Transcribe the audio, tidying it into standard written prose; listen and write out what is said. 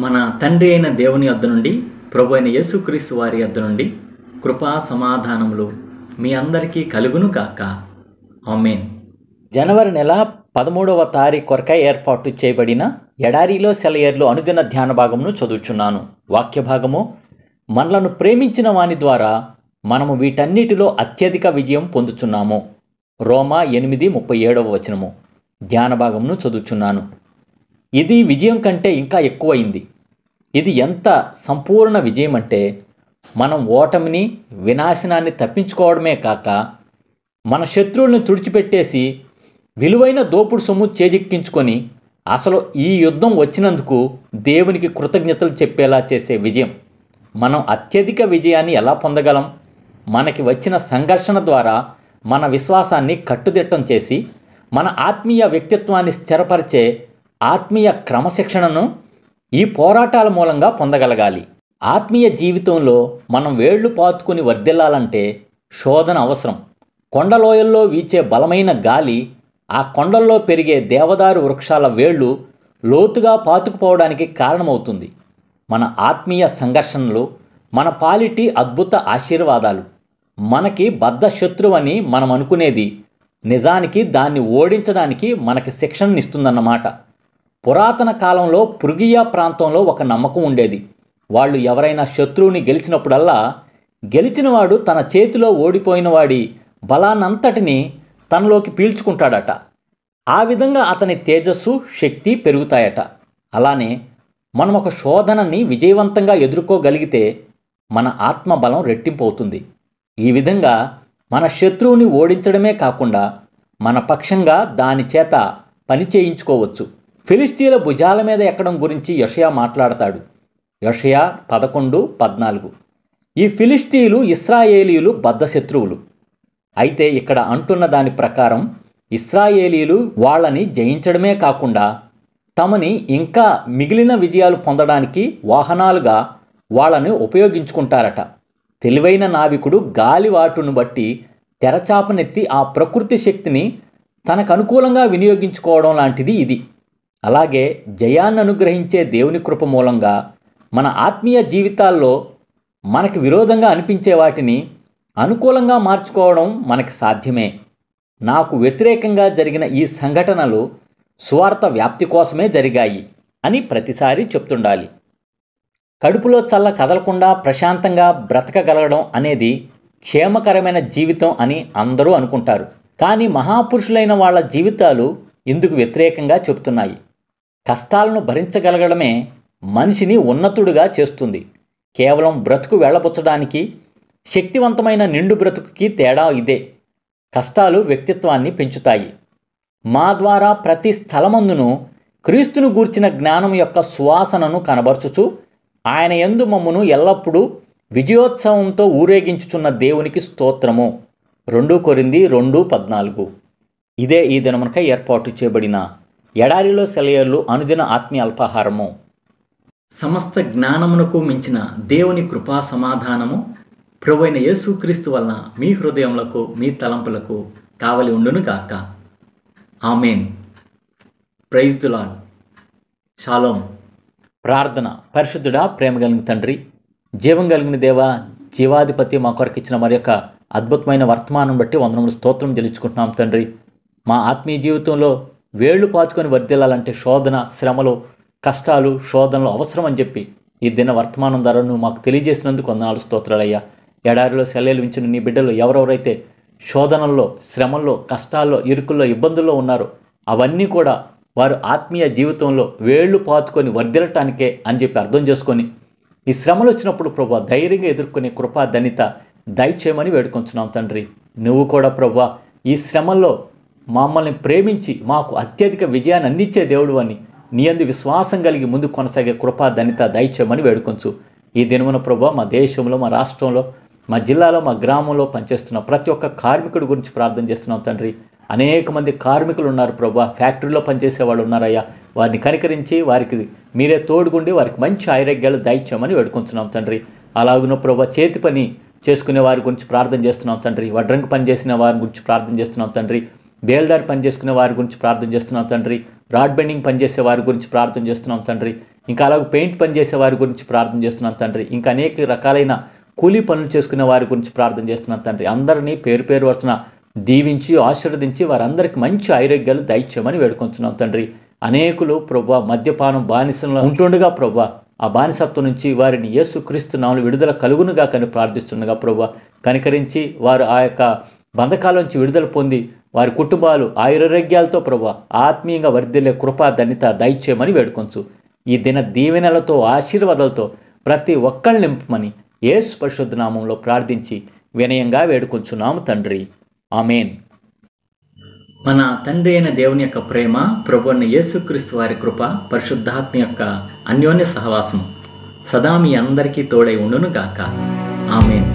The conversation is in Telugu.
మన తండ్రి అయిన దేవుని యొద్ద నుండి, ప్రభు అయిన యేసుక్రీస్తు వారి యొద్ద నుండి కృపా సమాధానములు మీ అందరికీ కలుగును కాక. ఆమేన్. జనవరి నెల 13వ తారీఖు కొరకై ఏర్పాటు చేయబడిన ఎడారిలో సెలయేర్లు అనుదిన ధ్యాన భాగమును చదువుచున్నాను. వాక్య భాగము: మనలను ప్రేమించిన వాని ద్వారా మనము వీటన్నిటిలో అత్యధిక విజయం పొందుచున్నాము. రోమా 8:37 ధ్యాన భాగమును చదువుచున్నాను. ఇది విజయం కంటే ఇంకా ఎక్కువైంది. ఇది ఎంత సంపూర్ణ విజయం అంటే, మనం ఓటమిని, వినాశనాన్ని తప్పించుకోవడమే కాక మన శత్రువులను తుడిచిపెట్టేసి విలువైన దోపుడు సొమ్ము చేజిక్కించుకొని అసలు ఈ యుద్ధం వచ్చినందుకు దేవునికి కృతజ్ఞతలు చెప్పేలా చేసే విజయం. మనం అత్యధిక విజయాన్ని ఎలా పొందగలం? మనకి వచ్చిన సంఘర్షణ ద్వారా మన విశ్వాసాన్ని కట్టుదిట్టం చేసి మన ఆత్మీయ వ్యక్తిత్వాన్ని స్థిరపరిచే ఆత్మీయ క్రమశిక్షణను ఈ పోరాటాల మూలంగా పొందగలగాలి. ఆత్మీయ జీవితంలో మనం వేళ్లు పాతుకుని వర్ధిల్లాలంటే శోధన అవసరం. కొండలోయల్లో వీచే బలమైన గాలి ఆ కొండల్లో పెరిగే దేవదారు వృక్షాల వేళ్ళు లోతుగా పాతుకుపోవడానికి కారణమవుతుంది. మన ఆత్మీయ సంఘర్షణలు మన పాలిటి అద్భుత ఆశీర్వాదాలు. మనకి బద్ధ శత్రువని మనం అనుకునేది నిజానికి దాన్ని ఓడించడానికి మనకి శిక్షణనిస్తుందన్నమాట. పురాతన కాలంలో పృగియా ప్రాంతంలో ఒక నమ్మకం ఉండేది. వాళ్ళు ఎవరైనా శత్రువుని గెలిచినప్పుడల్లా గెలిచినవాడు తన చేతిలో ఓడిపోయిన వాడి బలాన్నంతటిని తనలోకి పీల్చుకుంటాడట. ఆ విధంగా అతని తేజస్సు, శక్తి పెరుగుతాయట. అలానే మనం ఒక శోధనని విజయవంతంగా ఎదుర్కోగలిగితే మన ఆత్మబలం రెట్టింపు అవుతుంది. ఈ విధంగా మన శత్రువుని ఓడించడమే కాకుండా మన పక్షంగా దాని చేత పని చేయించుకోవచ్చు. ఫిలిష్తీయుల భుజాల మీద ఎక్కడం గురించి యెషయా మాట్లాడతాడు. యెషయా 11:14. ఈ ఫిలిష్తీయులు ఇశ్రాయేలీయులు బద్ధ శత్రువులు. అయితే ఇక్కడ అంటున్న దాని ప్రకారం ఇశ్రాయేలీయులు వాళ్ళని జయించడమే కాకుండా తమని ఇంకా మిగిలిన విజయాలు పొందడానికి వాహనాలుగా వాళ్ళని ఉపయోగించుకుంటారట. తెలివైన నావికుడు గాలివాటును బట్టి తెరచాపనెత్తి ఆ ప్రకృతి శక్తిని తనకు అనుకూలంగా వినియోగించుకోవడం లాంటిది ఇది. అలాగే జయాన్ని అనుగ్రహించే దేవుని కృప మూలంగా మన ఆత్మీయ జీవితాల్లో మనకి విరోధంగా అనిపించే వాటిని అనుకూలంగా మార్చుకోవడం మనకి సాధ్యమే. నాకు వ్యతిరేకంగా జరిగిన ఈ సంఘటనలు సువార్త వ్యాప్తి కోసమే జరిగాయి అని ప్రతిసారి చెప్తుండాలి. కడుపులో చల్ల కదలకుండా ప్రశాంతంగా బ్రతకగలగడం అనేది క్షేమకరమైన జీవితం అని అందరూ అనుకుంటారు. కానీ మహాపురుషులైన వాళ్ళ జీవితాలు ఇందుకు వ్యతిరేకంగా చెబుతున్నాయి. కష్టాలను భరించగలగడమే మనిషిని ఉన్నతుడుగా చేస్తుంది. కేవలం బ్రతుకు వెళ్ళబుచ్చడానికి, శక్తివంతమైన నిండు బ్రతుకుకి తేడా ఇదే. కష్టాలు వ్యక్తిత్వాన్ని పెంచుతాయి. మా ద్వారా ప్రతి స్థలమందును క్రీస్తును గూర్చిన జ్ఞానం యొక్క సువాసనను కనబర్చుచు ఆయన యందు మమ్మును ఎల్లప్పుడూ విజయోత్సవంతో ఊరేగించుచున్న దేవునికి స్తోత్రము. 2 కొరింథీ 2:14. ఇదే ఈ దినమునకై ఏర్పాటు చేయబడిన ఎడారిలో సెలయేర్లు అనుదిన ఆత్మీయ అల్పాహారము. సమస్త జ్ఞానమునకు మించిన దేవుని కృపా సమాధానము ప్రభువైన యేసుక్రీస్తు వలన మీ హృదయములకు, మీ తలంపులకు కావలి ఉండును గాక. ఆమేన్. Praise the lord. షాలోమ్. ప్రార్థన. పరిశుద్ధుడా, ప్రేమ కలిగిన తండ్రి, జీవం కలిగిన దేవ, జీవాధిపతి, మా కొరకు ఇచ్చిన మరి యొక్క అద్భుతమైన వర్తమానం బట్టి వందనములు, స్తోత్రం చెల్లించుకుంటున్నాం తండ్రి. మా ఆత్మీయ జీవితంలో వేళ్లు పాచుకొని వర్ధిల్లాలంటే శోధన, శ్రమలు, కష్టాలు, శోధనలు అవసరం అని చెప్పి ఈ దిన వర్తమానం ద్వారా నువ్వు మాకు తెలియజేసినందుకు వందనాలు, స్తోత్రాలయ్యా. ఎడారిలో సెలయేలు వించిన నీ బిడ్డలు ఎవరెవరైతే శోధనల్లో, శ్రమల్లో, కష్టాల్లో, ఇరుకుల్లో, ఇబ్బందుల్లో ఉన్నారో అవన్నీ కూడా వారు ఆత్మీయ జీవితంలో వేళ్లు పాతుకొని వర్ధిల్లటానికే అని చెప్పి అర్థం చేసుకొని ఈ శ్రమలు వచ్చినప్పుడు ప్రభా ధైర్యంగా ఎదుర్కొనే కృపా ధన్యత దయచేయమని వేడుకొంచున్నాం తండ్రి. నువ్వు కూడా ప్రభా ఈ శ్రమల్లో మమ్మల్ని ప్రేమించి మాకు అత్యధిక విజయాన్ని అందించే దేవుడు అని నీ యందు విశ్వాసం కలిగి ముందు కొనసాగే కృపా ధన్యత దయచేయమని వేడుకొంచు. ఈ దినమున ప్రభా మా దేశంలో, మా రాష్ట్రంలో, మా జిల్లాలో, మా గ్రామంలో పనిచేస్తున్న ప్రతి ఒక్క కార్మికుడి గురించి ప్రార్థన చేస్తున్నాం తండ్రి. అనేక మంది కార్మికులు ఉన్నారు ప్రభా, ఫ్యాక్టరీలో పనిచేసే వాళ్ళు ఉన్నారయ్యా. వారిని కనికరించి వారికి మీరే తోడుగుండి వారికి మంచి ఆరోగ్యాలు దయచేయమని వేడుకుంటున్నాం తండ్రి. అలాగున్న ప్రభా చేతి పని చేసుకునే వారి గురించి ప్రార్థన చేస్తున్నాం తండ్రి. వడ్రంగి పని చేసిన వారి గురించి ప్రార్థన చేస్తున్నాం తండ్రి. బేల్దారి పని చేసుకునే వారి గురించి ప్రార్థన చేస్తున్నాం తండ్రి. రాడ్ బెండింగ్ పనిచేసే వారి గురించి ప్రార్థన చేస్తున్నాం తండ్రి. ఇంకా అలాగే పెయింట్ పని చేసే వారి గురించి ప్రార్థన చేస్తున్నాను తండ్రి. ఇంకా అనేక రకాలైన కూలీ పనులు చేసుకునే వారి గురించి ప్రార్థన చేస్తున్నాను తండ్రి. అందరినీ పేరు పేరు వరుసన దీవించి ఆశీర్వదించి వారందరికీ మంచి ఆరోగ్యాలు దయచేయమని వేడుకొంచున్నాం తండ్రి. అనేకులు ప్రభా మద్యపానం బానిసంలో ఉంటుండగా ప్రభా ఆ బానిసత్వం నుంచి వారిని యేసుక్రీస్తు నామములో విడుదల కలుగునుగా కని ప్రార్థిస్తుండగా ప్రభా కనికరించి వారు ఆ యొక్క బంధకాల నుంచి విడుదల పొంది వారి కుటుంబాలు ఆయురారోగ్యాలతో ప్రభా ఆత్మీయంగా వర్ధిల్లే కృపా ధన్యత దయచేయమని వేడుకొంచు. ఈ దిన దీవెనలతో ఆశీర్వాదాలతో ప్రతి ఒక్కళ్ళు నింపమని యేసు పరిశుద్ధ నామంలో ప్రార్థించి వినయంగా వేడుకొంచున్నాము తండ్రి. ఆమేన్. మన తండ్రి అయిన దేవుని యొక్క ప్రేమ, ప్రభువైన యేసుక్రీస్తు వారి కృప, పరిశుద్ధాత్మ యొక్క అన్యోన్య సహవాసం సదా మీ అందరికీ తోడై ఉండును గాక. ఆమేన్.